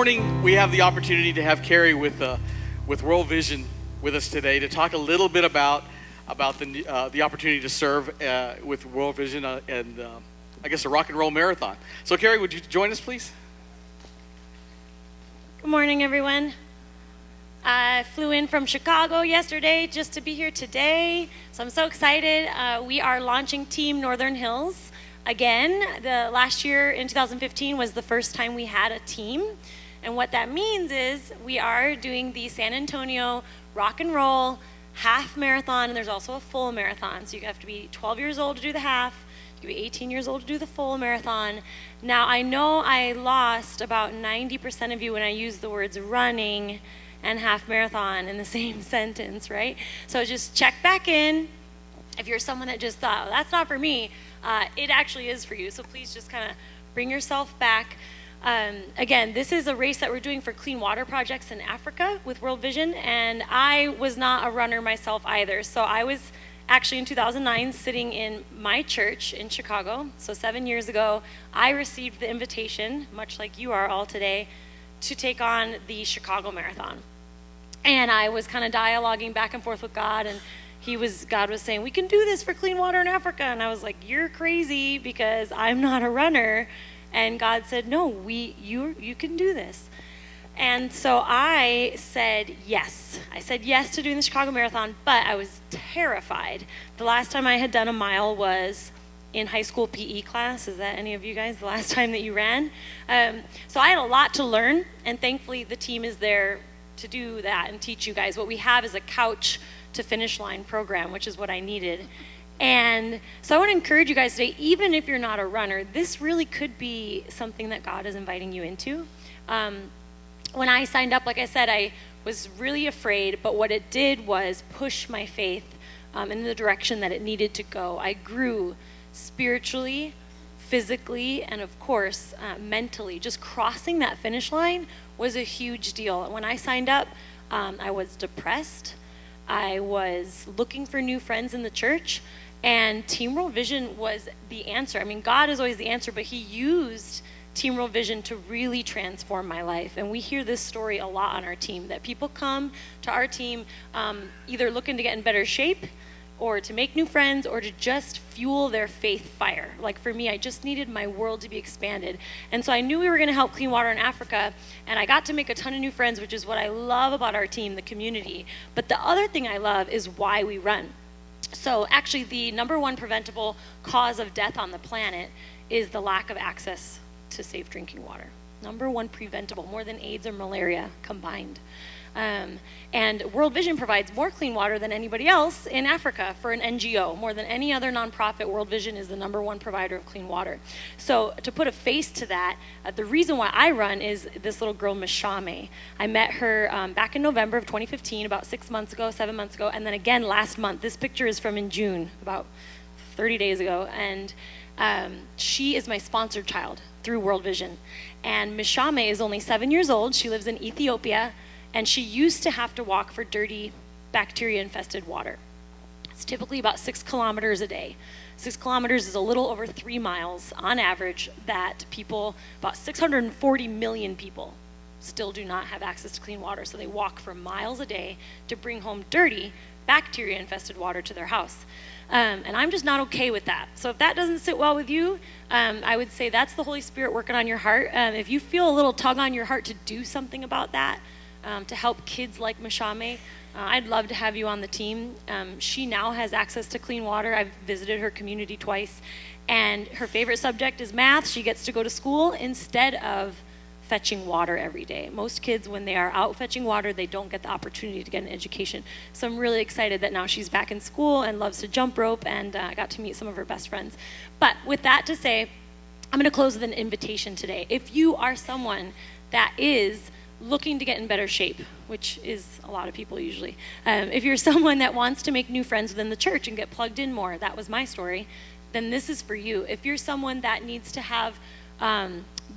morning we have the opportunity to have Carrie with World Vision with us today to talk a little bit about the opportunity to serve with World Vision and I guess a rock and roll marathon. So Carrie, would you join us, please? Good morning, everyone. I flew in from Chicago yesterday just to be here today, so I'm so excited. We are launching Team Northern Hills again. The last year in 2015 was the first time we had a team, and what that means is we are doing the San Antonio Rock and Roll half marathon, and there's also a full marathon, so you have to be 12 years old to do the half. You can be 18 years old to do the full marathon. Now, I know I lost about 90% of you when I used the words running and half marathon in the same sentence, right? So just check back in. If you're someone that just thought, well, that's not for me, it actually is for you. So please just kind of bring yourself back. Again, this is a race that we're doing for Clean Water Projects in Africa with World Vision, and I was not a runner myself either. So I was actually in 2009 sitting in my church in Chicago. So 7 years ago, I received the invitation, much like you are all today, to take on the Chicago Marathon. And I was kind of dialoguing back and forth with God, and God was saying, we can do this for clean water in Africa. And I was like, you're crazy because I'm not a runner. And God said, no, you can do this. And so I said yes. I said yes to doing the Chicago Marathon, but I was terrified. The last time I had done a mile was in high school PE class. Is that any of you guys the last time that you ran? So I had a lot to learn, and thankfully the team is there to do that and teach you guys. What we have is a couch to finish line program, which is what I needed. And so I want to encourage you guys today, even if you're not a runner, this really could be something that God is inviting you into. When I signed up, like I said, I was really afraid, but what it did was push my faith in the direction that it needed to go. I grew spiritually, physically, and of course, mentally. Just crossing that finish line was a huge deal. When I signed up, I was depressed. I was looking for new friends in the church, and Team World Vision was the answer. I mean, God is always the answer, but he used Team World Vision to really transform my life. And we hear this story a lot on our team, that people come to our team either looking to get in better shape or to make new friends or to just fuel their faith fire. Like for me, I just needed my world to be expanded. And so I knew we were gonna help clean water in Africa, and I got to make a ton of new friends, which is what I love about our team, the community. But the other thing I love is why we run. So actually the number one preventable cause of death on the planet is the lack of access to safe drinking water. Number one preventable, more than AIDS or malaria combined. And World Vision provides more clean water than anybody else in Africa for an NGO. More than any other nonprofit, World Vision is the number one provider of clean water. So to put a face to that, the reason why I run is this little girl, Mishame. I met her back in November of 2015, about 7 months ago, and then again last month. This picture is from in June, about 30 days ago, and she is my sponsored child through World Vision. And Mishame is only 7 years old. She lives in Ethiopia, and she used to have to walk for dirty, bacteria-infested water. It's typically about 6 kilometers a day. 6 kilometers is a little over 3 miles on average that people, about 640 million people, still do not have access to clean water. So they walk for miles a day to bring home dirty, bacteria-infested water to their house. And I'm just not okay with that. So if that doesn't sit well with you, I would say that's the Holy Spirit working on your heart. If you feel a little tug on your heart to do something about that, to help kids like Mishame, I'd love to have you on the team. She now has access to clean water. I've visited her community twice, and her favorite subject is math. She gets to go to school instead of fetching water every day. Most kids, when they are out fetching water, they don't get the opportunity to get an education. So I'm really excited that now she's back in school and loves to jump rope, and I got to meet some of her best friends. But with that to say, I'm going to close with an invitation today. If you are someone that is looking to get in better shape, which is a lot of people usually. If you're someone that wants to make new friends within the church and get plugged in more, that was my story, then this is for you. If you're someone that needs to have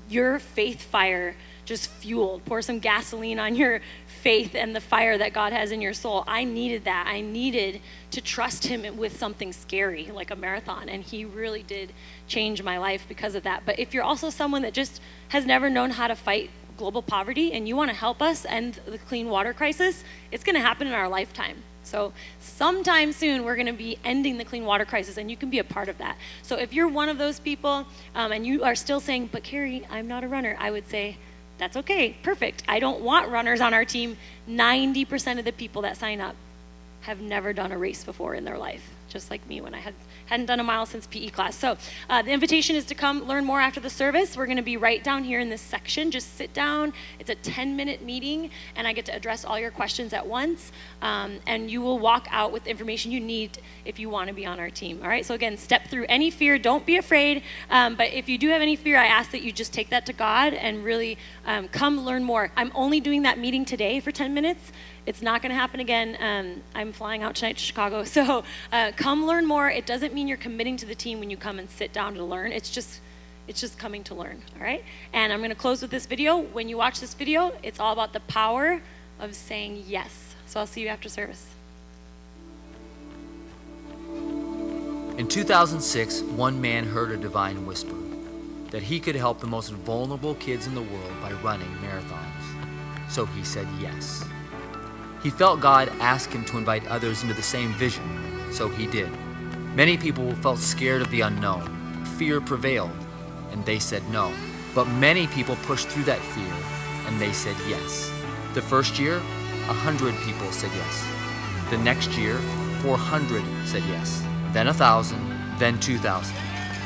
your faith fire just fueled, pour some gasoline on your faith and the fire that God has in your soul. I needed that. I needed to trust him with something scary like a marathon, and he really did change my life because of that. But if you're also someone that just has never known how to fight global poverty and you want to help us end the clean water crisis, it's going to happen in our lifetime. So sometime soon, we're going to be ending the clean water crisis, and you can be a part of that. So if you're one of those people and you are still saying, but Carrie, I'm not a runner, I would say, that's okay, perfect. I don't want runners on our team. 90% of the people that sign up have never done a race before in their life, just like me when I hadn't done a mile since PE class. So the invitation is to come learn more after the service. We're going to be right down here in this section. Just sit down. It's a 10-minute meeting, and I get to address all your questions at once, and you will walk out with the information you need if you want to be on our team. All right, so again, step through any fear. Don't be afraid, but if you do have any fear, I ask that you just take that to God and really come learn more. I'm only doing that meeting today for 10 minutes. It's not going to happen again. I'm flying out tonight to Chicago. So come learn more. It doesn't mean you're committing to the team when you come and sit down to learn. It's just coming to learn, all right? And I'm going to close with this video. When you watch this video, it's all about the power of saying yes. So I'll see you after service. In 2006, one man heard a divine whisper that he could help the most vulnerable kids in the world by running marathons. So he said yes. He felt God ask him to invite others into the same vision, so he did. Many people felt scared of the unknown. Fear prevailed, and they said no. But many people pushed through that fear, and they said yes. The first year, 100 people said yes. The next year, 400 said yes. Then 1,000, then 2,000.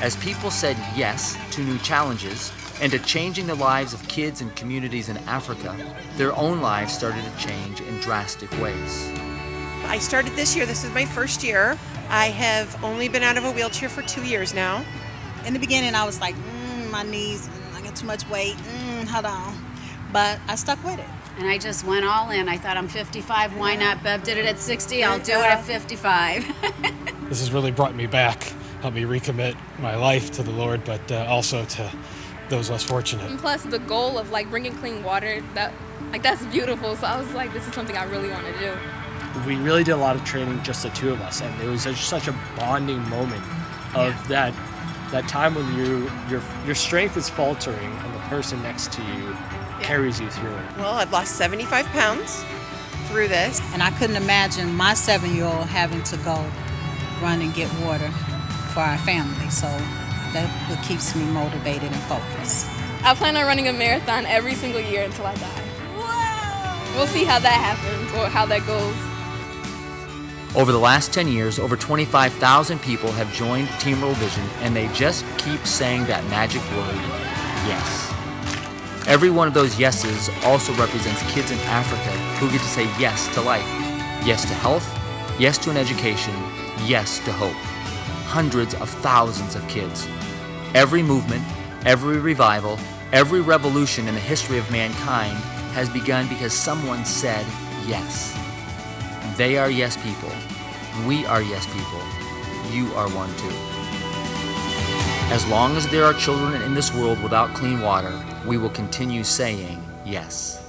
As people said yes to new challenges, and to changing the lives of kids and communities in Africa, their own lives started to change in drastic ways. I started this year. This is my first year. I have only been out of a wheelchair for 2 years now. In the beginning, I was like, my knees, I got too much weight, hold on. But I stuck with it. And I just went all in. I thought, I'm 55, why not? Bev did it at 60, I'll do it at 55. This has really brought me back, helped me recommit my life to the Lord, but also to those less fortunate. And plus the goal of like bringing clean water, that's beautiful. So I was like, this is something I really want to do. We really did a lot of training, just the two of us, and it was such a bonding moment of that time when your strength is faltering and the person next to you carries you through it. Well, I've lost 75 pounds through this. And I couldn't imagine my 7-year-old having to go run and get water for our family. So that what keeps me motivated and focused. I plan on running a marathon every single year until I die. Wow! We'll see how that happens or how that goes. Over the last 10 years, over 25,000 people have joined Team World Vision, and they just keep saying that magic word, yes. Every one of those yeses also represents kids in Africa who get to say yes to life, yes to health, yes to an education, yes to hope. Hundreds of thousands of kids. Every movement, every revival, every revolution in the history of mankind has begun because someone said yes. They are yes people. We are yes people. You are one too. As long as there are children in this world without clean water, we will continue saying yes.